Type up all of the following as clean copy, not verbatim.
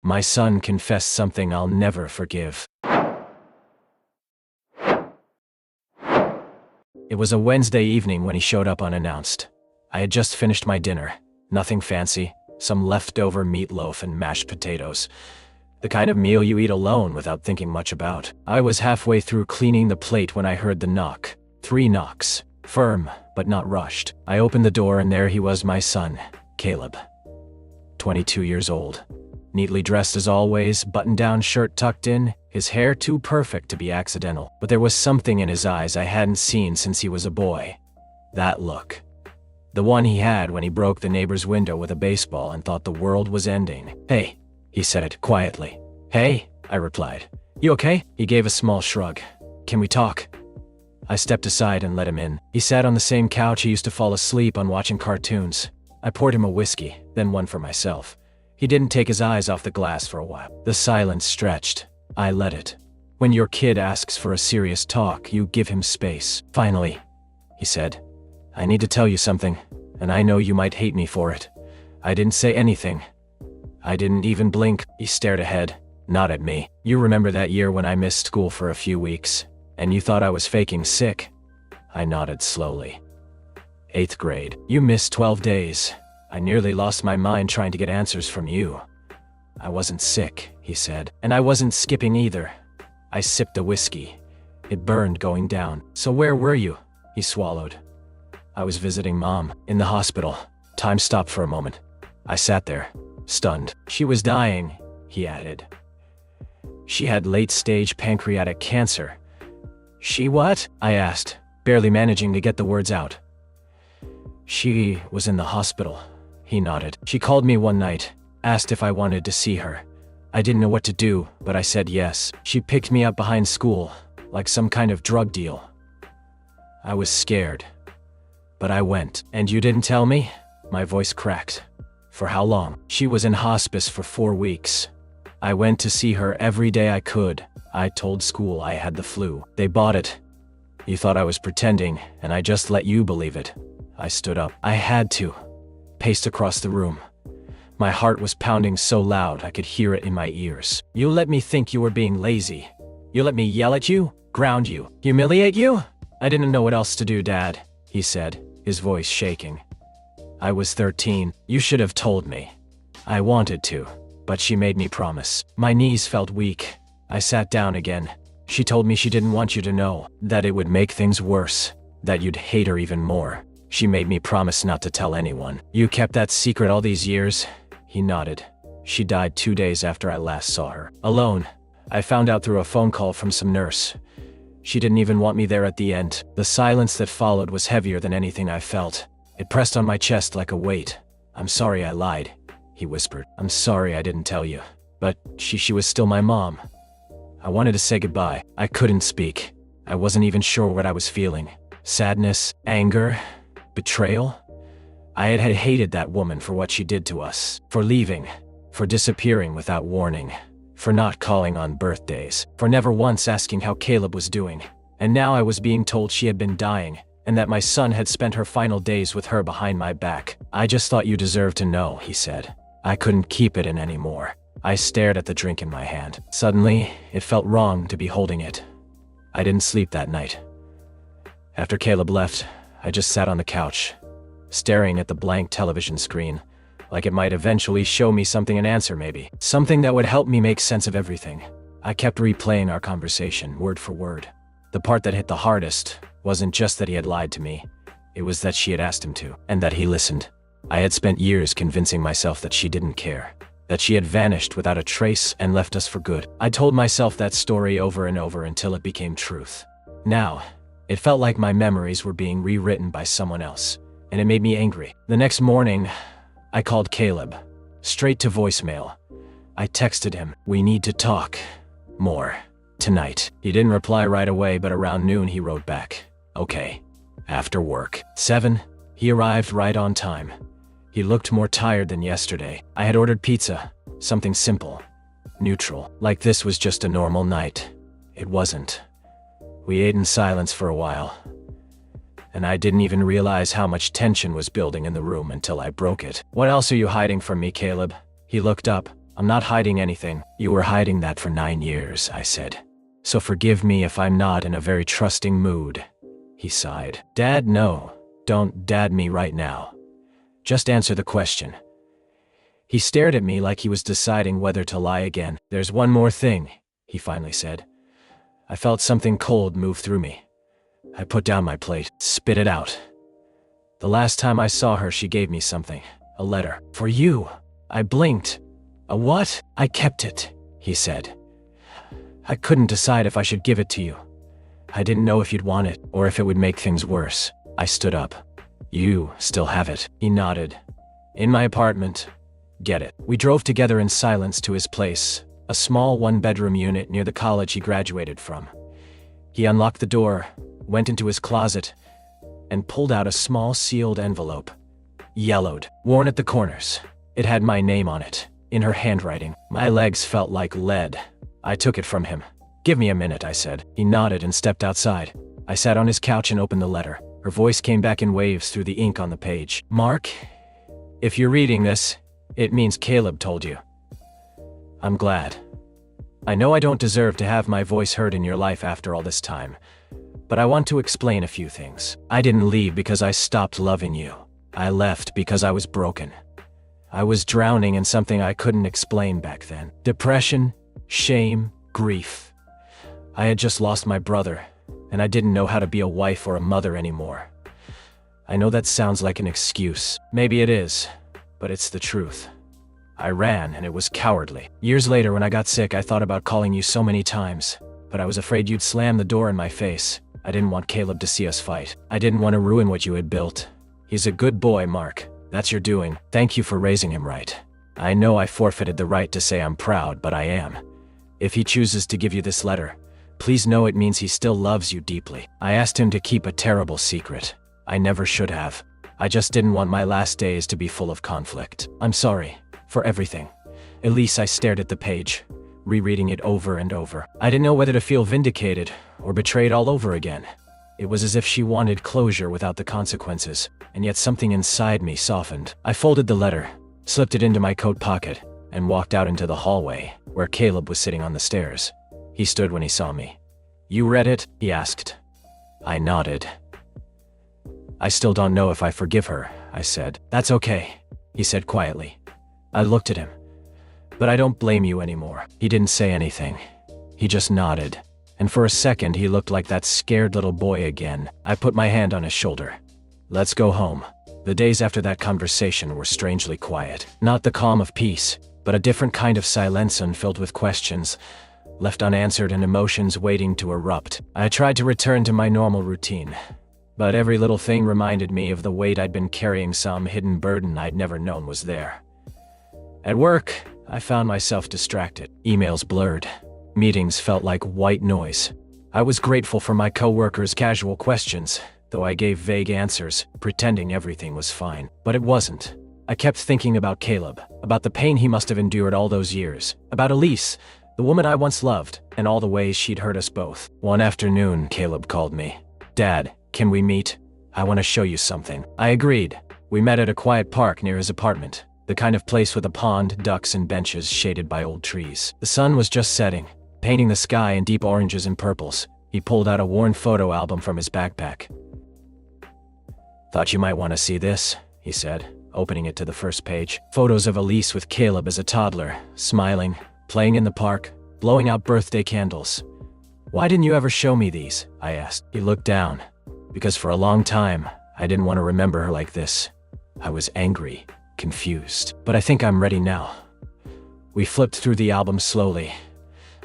My son confessed something I'll never forgive. It was a Wednesday evening when he showed up unannounced. I had just finished my dinner. Nothing fancy, some leftover meatloaf and mashed potatoes. The kind of meal you eat alone without thinking much about. I was halfway through cleaning the plate when I heard the knock. 3 knocks. Firm, but not rushed. I opened the door and there he was, my son, Caleb. 22 years old. Neatly dressed as always, button-down shirt tucked in, his hair too perfect to be accidental. But there was something in his eyes I hadn't seen since he was a boy. That look. The one he had when he broke the neighbor's window with a baseball and thought the world was ending. "Hey," he said it quietly. "Hey," I replied. "You okay?" He gave a small shrug. "Can we talk?" I stepped aside and let him in. He sat on the same couch he used to fall asleep on watching cartoons. I poured him a whiskey, then one for myself. He didn't take his eyes off the glass for a while. The silence stretched. I let it. When your kid asks for a serious talk, you give him space. "Finally," he said. "I need to tell you something, and I know you might hate me for it." I didn't say anything. I didn't even blink. He stared ahead, not at me. "You remember that year when I missed school for a few weeks, and you thought I was faking sick?" I nodded slowly. "8th grade. You missed 12 days. I nearly lost my mind trying to get answers from you." "I wasn't sick," he said, "and I wasn't skipping either." I sipped the whiskey. It burned going down. "So where were you?" He swallowed. "I was visiting Mom, in the hospital." Time stopped for a moment. I sat there, stunned. "She was dying," he added. "She had late-stage pancreatic cancer." "She what?" I asked, barely managing to get the words out. "She was in the hospital," he nodded. "She called me one night, asked if I wanted to see her. I didn't know what to do, but I said yes. She picked me up behind school, like some kind of drug deal. I was scared, but I went." "And you didn't tell me?" My voice cracked. "For how long?" "She was in hospice for 4 weeks. I went to see her every day I could. I told school I had the flu. They bought it. You thought I was pretending, and I just let you believe it." I stood up. I had to. Paced across the room. My heart was pounding so loud I could hear it in my ears. "You let me think you were being lazy. You let me yell at you, ground you, humiliate you?" "I didn't know what else to do, Dad," he said, his voice shaking. "I was 13. You should have told me." I wanted to, but she made me promise. My knees felt weak. I sat down again. "She told me she didn't want you to know, that it would make things worse, that you'd hate her even more. She made me promise not to tell anyone." "You kept that secret all these years?" He nodded. "She died 2 days after I last saw her. Alone. I found out through a phone call from some nurse. She didn't even want me there at the end." The silence that followed was heavier than anything I felt. It pressed on my chest like a weight. "I'm sorry I lied," he whispered. "I'm sorry I didn't tell you. But she was still my mom." I wanted to say goodbye. I couldn't speak. I wasn't even sure what I was feeling. Sadness, anger, betrayal? I had hated that woman for what she did to us, for leaving, for disappearing without warning, for not calling on birthdays, for never once asking how Caleb was doing. And now I was being told she had been dying, and that my son had spent her final days with her behind my back. "I just thought you deserved to know," he said. I couldn't keep it in anymore. I stared at the drink in my hand. Suddenly, it felt wrong to be holding it. I didn't sleep that night. After Caleb left, I just sat on the couch, staring at the blank television screen, like it might eventually show me something, an answer maybe. Something that would help me make sense of everything. I kept replaying our conversation, word for word. The part that hit the hardest wasn't just that he had lied to me. It was that she had asked him to, and that he listened. I had spent years convincing myself that she didn't care, that she had vanished without a trace and left us for good. I told myself that story over and over until it became truth. Now, it felt like my memories were being rewritten by someone else, and it made me angry. The next morning, I called Caleb, straight to voicemail. I texted him, "We need to talk more tonight." He didn't reply right away, but around noon he wrote back, "Okay, after work." 7. He arrived right on time. He looked more tired than yesterday. I had ordered pizza, something simple, neutral, like this was just a normal night. It wasn't. We ate in silence for a while, and I didn't even realize how much tension was building in the room until I broke it. "What else are you hiding from me, Caleb?" He looked up, I'm not hiding anything. You were hiding that for 9 years, I said. So forgive me if I'm not in a very trusting mood. He sighed. Dad, no. Don't dad me right now. Just answer the question. He stared at me like he was deciding whether to lie again. There's one more thing, he finally said. I felt something cold move through me. I put down my plate, spit it out. The last time I saw her, she gave me something. A letter. For you. I blinked. A what? I kept it, he said. I couldn't decide if I should give it to you. I didn't know if you'd want it, or if it would make things worse. I stood up. You still have it. He nodded. In my apartment. Get it. We drove together in silence to his place, a small one-bedroom unit near the college he graduated from. He unlocked the door, went into his closet, and pulled out a small sealed envelope. Yellowed, worn at the corners. It had my name on it, in her handwriting. My legs felt like lead. I took it from him. Give me a minute, I said. He nodded and stepped outside. I sat on his couch and opened the letter. Her voice came back in waves through the ink on the page. Mark, if you're reading this, it means Caleb told you. I'm glad. I know I don't deserve to have my voice heard in your life after all this time, but I want to explain a few things. I didn't leave because I stopped loving you. I left because I was broken. I was drowning in something I couldn't explain back then. Depression, shame, grief. I had just lost my brother, and I didn't know how to be a wife or a mother anymore. I know that sounds like an excuse. Maybe it is, but it's the truth. I ran, and it was cowardly. Years later, when I got sick, I thought about calling you so many times, but I was afraid you'd slam the door in my face. I didn't want Caleb to see us fight. I didn't want to ruin what you had built. He's a good boy, Mark. That's your doing. Thank you for raising him right. I know I forfeited the right to say I'm proud, but I am. If he chooses to give you this letter, please know it means he still loves you deeply. I asked him to keep a terrible secret. I never should have. I just didn't want my last days to be full of conflict. I'm sorry for everything. Elise, I stared at the page, rereading it over and over. I didn't know whether to feel vindicated or betrayed all over again. It was as if she wanted closure without the consequences, and yet something inside me softened. I folded the letter, slipped it into my coat pocket, and walked out into the hallway, where Caleb was sitting on the stairs. He stood when he saw me. You read it? He asked. I nodded. I still don't know if I forgive her, I said. That's okay, he said quietly. I looked at him. But I don't blame you anymore. He didn't say anything. He just nodded. And for a second, he looked like that scared little boy again. I put my hand on his shoulder. Let's go home. The days after that conversation were strangely quiet. Not the calm of peace, but a different kind of silence filled with questions, left unanswered and emotions waiting to erupt. I tried to return to my normal routine, but every little thing reminded me of the weight I'd been carrying, some hidden burden I'd never known was there. At work, I found myself distracted. Emails blurred. Meetings felt like white noise. I was grateful for my coworkers' casual questions, though I gave vague answers, pretending everything was fine. But it wasn't. I kept thinking about Caleb, about the pain he must have endured all those years, about Elise, the woman I once loved, and all the ways she'd hurt us both. One afternoon, Caleb called me. Dad, can we meet? I want to show you something. I agreed. We met at a quiet park near his apartment, the kind of place with a pond, ducks, and benches shaded by old trees. The sun was just setting, painting the sky in deep oranges and purples. He pulled out a worn photo album from his backpack. Thought you might want to see this, he said, opening it to the first page. Photos of Elise with Caleb as a toddler, smiling, playing in the park, blowing out birthday candles. Why didn't you ever show me these? I asked. He looked down. Because for a long time, I didn't want to remember her like this. I was angry, confused. But I think I'm ready now. We flipped through the album slowly.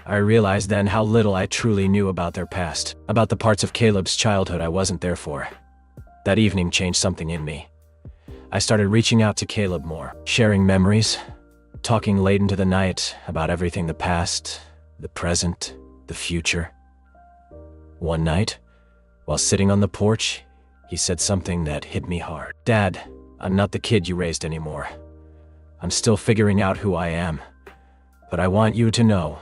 I realized then how little I truly knew about their past, about the parts of Caleb's childhood I wasn't there for. That evening changed something in me. I started reaching out to Caleb more, sharing memories, talking late into the night about everything: the past, the present, the future. One night, while sitting on the porch, he said something that hit me hard. Dad, I'm not the kid you raised anymore. I'm still figuring out who I am. But I want you to know,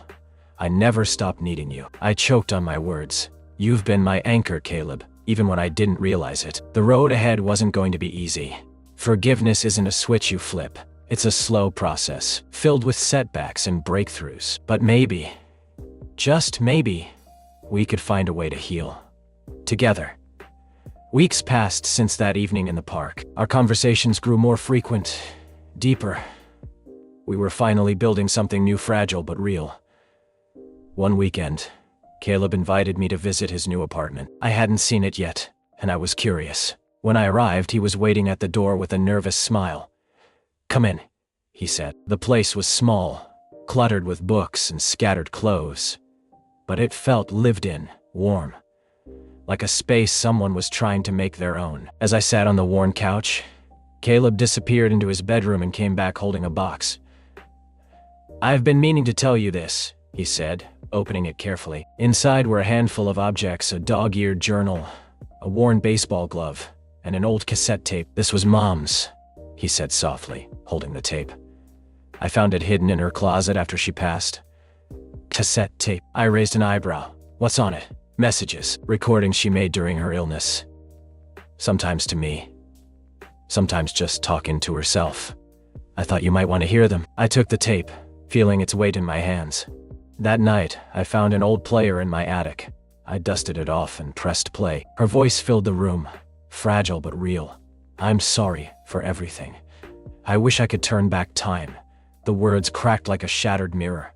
I never stopped needing you. I choked on my words. You've been my anchor, Caleb, even when I didn't realize it. The road ahead wasn't going to be easy. Forgiveness isn't a switch you flip. It's a slow process, filled with setbacks and breakthroughs. But maybe, just maybe, we could find a way to heal. Together. Weeks passed since that evening in the park. Our conversations grew more frequent, deeper. We were finally building something new, fragile but real. One weekend, Caleb invited me to visit his new apartment. I hadn't seen it yet, and I was curious. When I arrived, he was waiting at the door with a nervous smile. "Come in," he said. The place was small, cluttered with books and scattered clothes, but it felt lived in, warm, like a space someone was trying to make their own. As I sat on the worn couch, Caleb disappeared into his bedroom and came back holding a box. "I've been meaning to tell you this," he said, opening it carefully. Inside were a handful of objects: a dog-eared journal, a worn baseball glove, and an old cassette tape. "This was Mom's," he said softly, holding the tape. "I found it hidden in her closet after she passed." "Cassette tape?" I raised an eyebrow. "What's on it?" "Messages, recordings she made during her illness. Sometimes to me, sometimes just talking to herself. I thought you might want to hear them." I took the tape, feeling its weight in my hands. That night, I found an old player in my attic. I dusted it off and pressed play. Her voice filled the room, fragile but real. "I'm sorry for everything. I wish I could turn back time." The words cracked like a shattered mirror,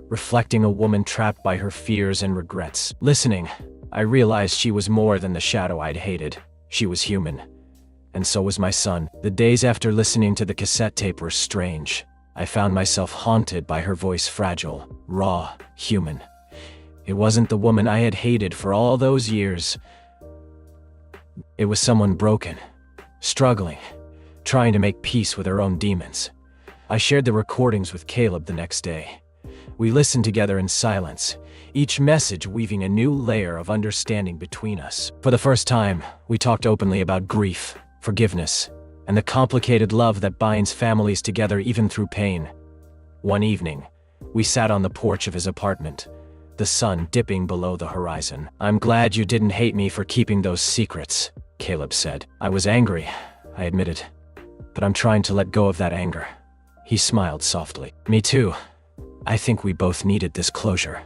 reflecting a woman trapped by her fears and regrets. Listening, I realized she was more than the shadow I'd hated. She was human. And so was my son. The days after listening to the cassette tape were strange. I found myself haunted by her voice, fragile, raw, human. It wasn't the woman I had hated for all those years. It was someone broken, struggling, trying to make peace with her own demons. I shared the recordings with Caleb the next day. We listened together in silence, each message weaving a new layer of understanding between us. For the first time, we talked openly about grief, forgiveness, and the complicated love that binds families together even through pain. One evening, we sat on the porch of his apartment, the sun dipping below the horizon. "I'm glad you didn't hate me for keeping those secrets," Caleb said. "I was angry," I admitted, "but I'm trying to let go of that anger." He smiled softly. "Me too. I think we both needed this closure."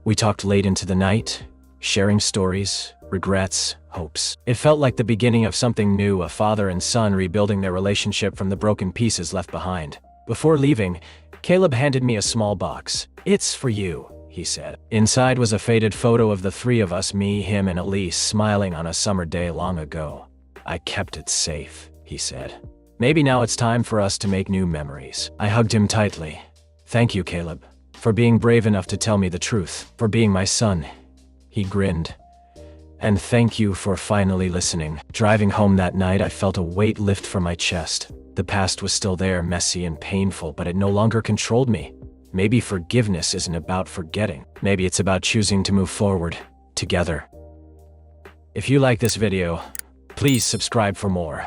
We talked late into the night, sharing stories, regrets, hopes. It felt like the beginning of something new, a father and son rebuilding their relationship from the broken pieces left behind. Before leaving, Caleb handed me a small box. "It's for you," he said. Inside was a faded photo of the three of us, me, him, and Elise, smiling on a summer day long ago. "I kept it safe," he said. "Maybe now it's time for us to make new memories." I hugged him tightly. "Thank you, Caleb, for being brave enough to tell me the truth, for being my son." He grinned. "And thank you for finally listening." Driving home that night, I felt a weight lift from my chest. The past was still there, messy and painful, but it no longer controlled me. Maybe forgiveness isn't about forgetting. Maybe it's about choosing to move forward, together. If you like this video, please subscribe for more.